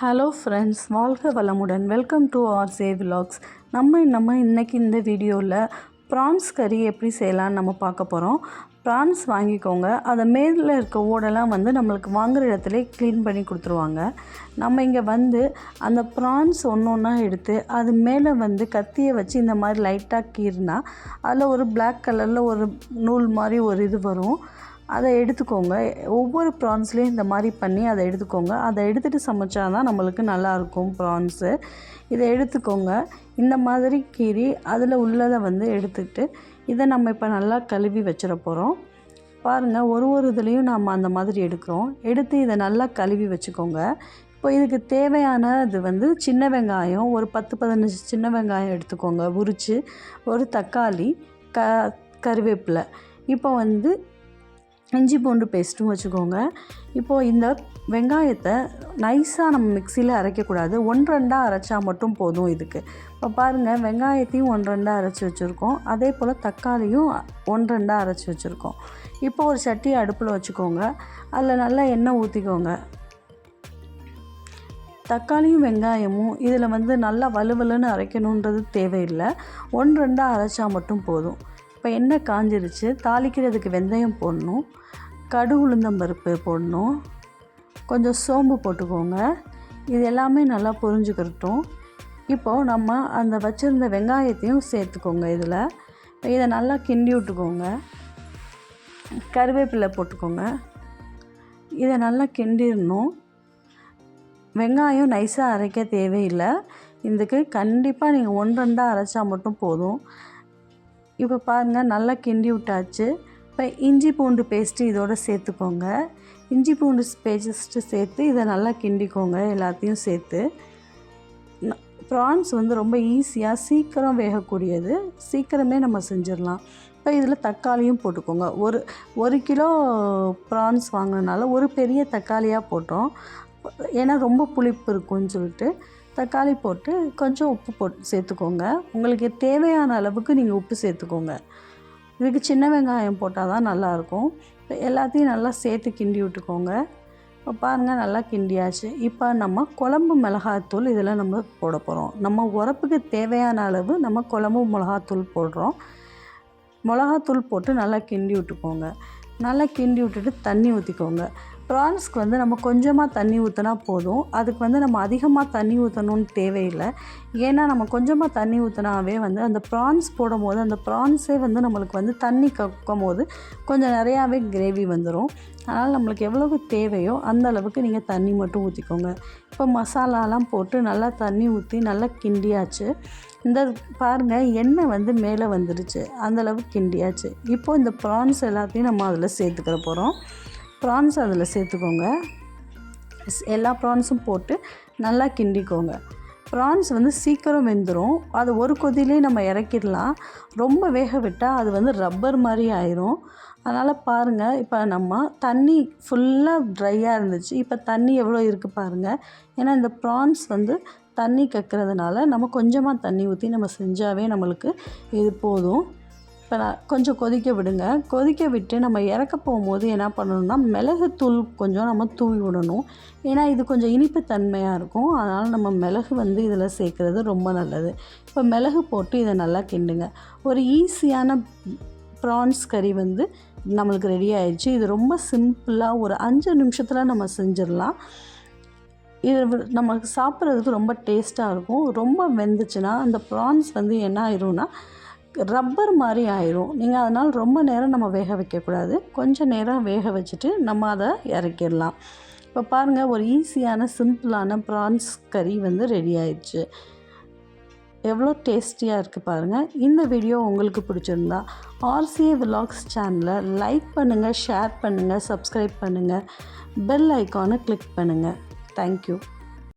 Hello friends, வாழ்க வளமுடன். Welcome to ஆர்சே விலாக்ஸ். நம்ம இன்றைக்கி இந்த வீடியோவில் ப்ரான்ஸ் கறி எப்படி செய்யலான்னு நம்ம பார்க்க போகிறோம். ப்ரான்ஸ் வாங்கிக்கோங்க. அதை மேலே இருக்க ஓடெல்லாம் நம்மளுக்கு வாங்குகிற இடத்துல க்ளீன் பண்ணி கொடுத்துருவாங்க. நம்ம இங்கே அந்த ப்ரான்ஸ் ஒன்று ஒன்றா எடுத்து அது மேலே கத்தியை வச்சு இந்த மாதிரி லைட்டாக கீறினா அதில் ஒரு பிளாக் கலரில் ஒரு நூல் மாதிரி ஒரு இது வரும். அதை எடுத்துக்கோங்க. ஒவ்வொரு ப்ரான்ஸ்லேயும் இந்த மாதிரி பண்ணி அதை எடுத்துக்கோங்க. அதை எடுத்துகிட்டு சமைச்சா தான் நம்மளுக்கு நல்லாயிருக்கும் ப்ரான்ஸு. இதை எடுத்துக்கோங்க. இந்த மாதிரி கீறி அதில் உள்ளதை எடுத்துக்கிட்டு இதை நம்ம இப்போ நல்லா கழுவி வச்சிட போகிறோம். பாருங்கள், ஒரு இதுலேயும் நம்ம அந்த மாதிரி எடுக்கிறோம். எடுத்து இதை நல்லா கழுவி வச்சுக்கோங்க. இப்போ இதுக்கு தேவையான இது சின்ன வெங்காயம் ஒரு 10-15 சின்ன வெங்காயம் எடுத்துக்கோங்க உரித்து, ஒரு தக்காளி, கருவேப்பிலை, இப்போ இஞ்சி பூண்டு பேஸ்ட்டும் வச்சுக்கோங்க. இப்போது இந்த வெங்காயத்தை நைஸாக நம்ம மிக்சியில் அரைக்கக்கூடாது, 1-2 அரைச்சா மட்டும் போதும் இதுக்கு. இப்போ பாருங்கள், வெங்காயத்தையும் 1-2 அரைச்சி வச்சுருக்கோம். அதே போல் தக்காளியும் 1-2 அரைச்சி வச்சுருக்கோம். இப்போ ஒரு சட்டி அடுப்பில் வச்சுக்கோங்க. அதில் நல்லா எண்ணெய் ஊற்றிக்கோங்க. தக்காளியும் வெங்காயமும் இதில் நல்லா வலுவலுன்னு அரைக்கணுன்றது தேவையில்லை, 1-2 அரைச்சா மட்டும் போதும். இப்போ எண்ணெய் காஞ்சிருச்சு. தாளிக்கிறதுக்கு வெந்தயம் போடணும், கடுகு உளுந்தம்பருப்பு போடணும், கொஞ்சம் சோம்பு போட்டுக்கோங்க. இது எல்லாமே நல்லா பொரிஞ்சுக்கிட்டோம். இப்போது நம்ம அந்த வச்சுருந்த வெங்காயத்தையும் சேர்த்துக்கோங்க. இதை நல்லா கிண்டி விட்டுக்கோங்க. கருவேப்பிலை போட்டுக்கோங்க. இதை நல்லா கிண்டிடணும். வெங்காயம் நைஸாக அரைக்க தேவையில்லை. இதுக்கு கண்டிப்பாக நீங்கள் 1-2 அரைச்சா மட்டும் போதும். இப்போ பாருங்கள், நல்லா கிண்டி விட்டாச்சு. இப்போ இஞ்சி பூண்டு பேஸ்ட்டு இதோடு சேர்த்துக்கோங்க. இஞ்சி பூண்டு பேஸ்ட்டு சேர்த்து இதை நல்லா கிண்டிக்கோங்க. எல்லாத்தையும் சேர்த்து ப்ரான்ஸ் ரொம்ப ஈஸியாக சீக்கிரம் வேகக்கூடியது, சீக்கிரமே நம்ம செஞ்சிடலாம். இப்போ இதில் தக்காளியும் போட்டுக்கோங்க. ஒரு கிலோ ப்ரான்ஸ் வாங்கினால ஒரு பெரிய தக்காளியாக போட்டோம். ஏன்னா ரொம்ப புளிப்பு இருக்குன்னு சொல்லிட்டு தக்காளி போட்டு கொஞ்சம் உப்பு போட்டு சேர்த்துக்கோங்க. உங்களுக்கு தேவையான அளவுக்கு நீங்கள் உப்பு சேர்த்துக்கோங்க. இதுக்கு சின்ன வெங்காயம் போட்டால் தான் நல்லாயிருக்கும். எல்லாத்தையும் நல்லா சேர்த்து கிண்டி விட்டுக்கோங்க. இப்போ பாருங்கள், நல்லா கிண்டியாச்சு. இப்போ நம்ம குழம்பு மிளகாத்தூள் இதில் நம்ம போட போகிறோம். நம்ம உரப்புக்கு தேவையான அளவு நம்ம குழம்பு மிளகாத்தூள் போடுறோம். மிளகாத்தூள் போட்டு நல்லா கிண்டி விட்டுக்கோங்க. நல்லா கிண்டி விட்டுட்டு தண்ணி ஊற்றிக்கோங்க. ப்ரான்ஸ்க்கு நம்ம கொஞ்சமாக தண்ணி ஊற்றினா போதும். அதுக்கு நம்ம அதிகமாக தண்ணி ஊற்றணும்னு தேவையில்லை. ஏன்னா நம்ம கொஞ்சமாக தண்ணி ஊற்றினாவே அந்த ப்ரான்ஸ் போடும் போது அந்த ப்ரான்ஸே நம்மளுக்கு தண்ணி கக்கும் போது கொஞ்சம் நிறையாவே கிரேவி வந்துடும். அதனால் நம்மளுக்கு எவ்வளவு தேவையோ அந்த அளவுக்கு நீங்கள் தண்ணி மட்டும் ஊற்றிக்கோங்க. இப்போ மசாலாலாம் போட்டு நல்லா தண்ணி ஊற்றி நல்லா கிண்டியாச்சு. இந்த பாருங்கள், எண்ணெய் மேலே வந்துடுச்சு. அந்தளவுக்கு கிண்டியாச்சு. இப்போது இந்த ப்ரான்ஸ் எல்லாத்தையும் நம்ம அதில் சேர்த்துக்கிற போகிறோம். ப்ரான்ஸ் அதில் சேர்த்துக்கோங்க. எல்லா ப்ரான்ஸும் போட்டு நல்லா கிண்டிக்கோங்க. ப்ரான்ஸ் சீக்கிரம் வெந்துடும். அது ஒரு கொதிலே நம்ம இறக்கிடலாம். ரொம்ப வேக விட்டால் அது ரப்பர் மாதிரி ஆயிரும். அதனால் பாருங்கள், இப்போ நம்ம தண்ணி ஃபுல்லாக ட்ரையாக இருந்துச்சு. இப்போ தண்ணி எவ்வளோ இருக்குது பாருங்கள். ஏன்னா இந்த ப்ரான்ஸ் தண்ணி கக்கிறதுனால நம்ம கொஞ்சமாக தண்ணி ஊற்றி நம்ம செஞ்சாவே நம்மளுக்கு இது போதும். இப்போ கொஞ்சம் கொதிக்க விடுங்க. கொதிக்க விட்டு நம்ம இறக்க போகும்போது என்ன பண்ணணும்னா மிளகுத்தூள் கொஞ்சம் நம்ம தூவி விடணும். ஏன்னா இது கொஞ்சம் இனிப்பு தன்மையாக இருக்கும். அதனால் நம்ம மிளகு இதில் சேர்க்குறது ரொம்ப நல்லது. இப்போ மிளகு போட்டு இதை நல்லா கிண்டுங்க. ஒரு ஈஸியான ப்ரான்ஸ் கறி நம்மளுக்கு ரெடி ஆயிடுச்சு. இது ரொம்ப சிம்பிளாக ஒரு 5 நிமிஷத்தில் நம்ம செஞ்சிடலாம். இது நமக்கு சாப்பிட்றதுக்கு ரொம்ப டேஸ்ட்டாக இருக்கும். ரொம்ப வெந்துச்சுன்னா அந்த ப்ரான்ஸ் என்ன ஆயிரும்னா ரப்பர் மாதிரி ஆயிரும். நீங்கள் அதனால் ரொம்ப நேரம் நம்ம வேக வைக்கக்கூடாது. கொஞ்சம் நேரம் வேக வச்சுட்டு நம்ம அதை இறக்கிடலாம். இப்போ பாருங்கள், ஒரு ஈஸியான சிம்பிளான ப்ரான்ஸ் கறி ரெடி ஆயிடுச்சு. எவ்வளோ டேஸ்டியாக இருக்குது பாருங்கள். இந்த வீடியோ உங்களுக்கு பிடிச்சிருந்தா ஆர்சிஏ விலாக்ஸ் சேனலை லைக் பண்ணுங்கள், ஷேர் பண்ணுங்கள், சப்ஸ்கிரைப் பண்ணுங்கள், பெல் ஐக்கானை கிளிக் பண்ணுங்கள். தேங்க்யூ.